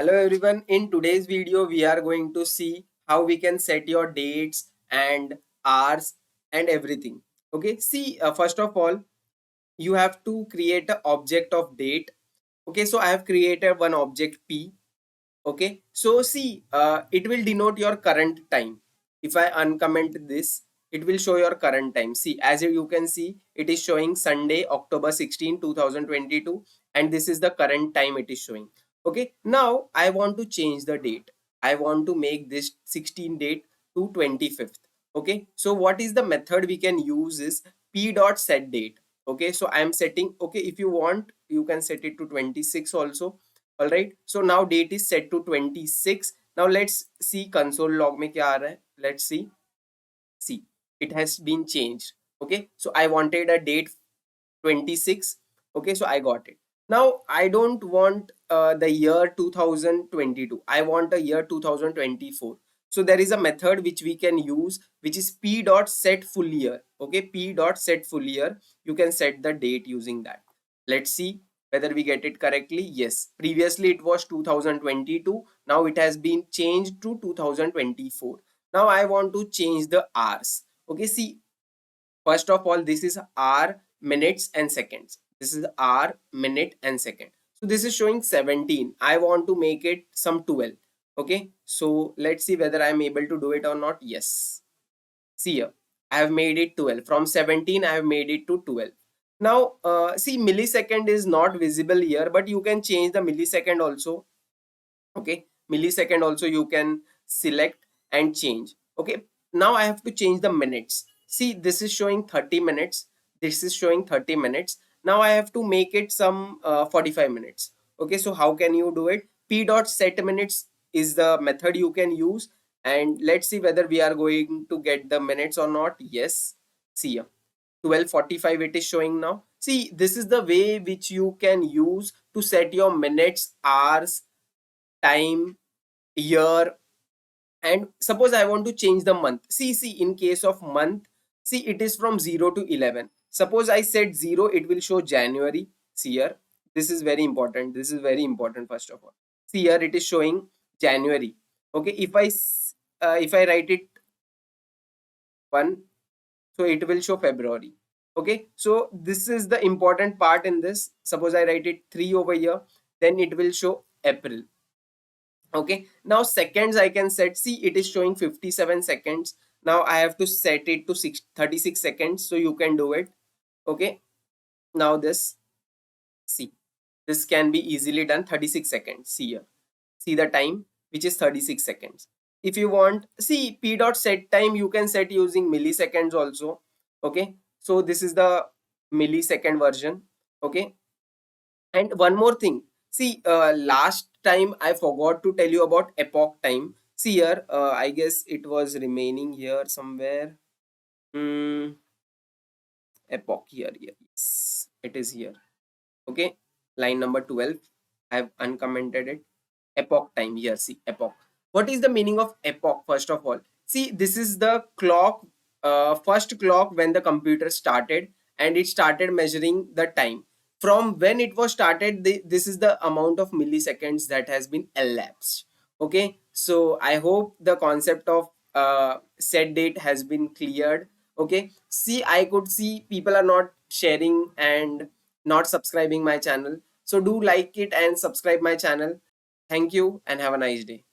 Hello everyone, in today's video we are going to see how we can set your dates and hours and everything. Okay, see, first of all you have to create an object of date. Okay, so I have created one object P. Okay, so see, it will denote your current time. If I uncomment this, it will show your current time. See, as you can see, it is showing Sunday, October 16, 2022, and this is the current time it is showing. Okay, now I want to change the date. I want to make this 16 date to 25th. Okay, so what is the method we can use is p.setDate. Okay, so I am setting, okay, if you want, you can set it to 26 also. All right, so now date is set to 26. Now let's see console log में क्या आ रहा है. Let's see it has been changed. Okay, so I wanted a date 26. Okay, so I got it. Now I don't want the year 2022. I want a year 2024. So there is a method which we can use, which is p.setFullYear. Okay, p.setFullYear. You can set the date using that. Let's see whether we get it correctly. Yes, previously it was 2022. Now it has been changed to 2024. Now I want to change the hours. Okay, see, first of all, this is hour, minutes and seconds. This is hour, minute and second. So this is showing 17. I want to make it some 12. Okay, so let's see whether I'm able to do it or not. Yes, see here, I have made it 12. From 17 I have made it to 12. Now see, millisecond is not visible here, but you can change the millisecond also. Okay, millisecond also you can select and change. Okay, now I have to change the minutes. See, this is showing 30 minutes, this is showing 30 minutes. Now I have to make it some 45 minutes. Okay, so how can you do it? p.setMinutes is the method you can use, and let's see whether we are going to get the minutes or not. Yes, see here, 12:45 it is showing now. See, this is the way which you can use to set your minutes, hours, time, year. And suppose I want to change the month. See, in case of month, see, it is from 0 to 11. Suppose I set 0, it will show January. See here, this is very important. This is very important. First of all, see here, it is showing January. Okay, if I write it 1, so it will show February. Okay, so this is the important part in this. Suppose I write it 3 over here, then it will show April. Okay, now seconds I can set. See, it is showing 57 seconds. Now I have to set it to 36 seconds, so you can do it. Okay, now this, see, this can be easily done. 36 seconds. See here, see the time, which is 36 seconds. If you want, see, p.setTime you can set using milliseconds also. Okay, so this is the millisecond version. Okay, and one more thing, see, last time I forgot to tell you about epoch time. See here, I guess it was remaining here somewhere. Epoch here, yes, it is here. Okay, line number 12. I have uncommented it. Epoch time here. See, epoch. What is the meaning of epoch? First of all, see, this is the clock, first clock when the computer started, and it started measuring the time. From when it was started, this is the amount of milliseconds that has been elapsed. Okay, so I hope the concept of set date has been cleared. Okay, see, I could see people are not sharing and not subscribing my channel, so do like it and subscribe my channel. Thank you and have a nice day.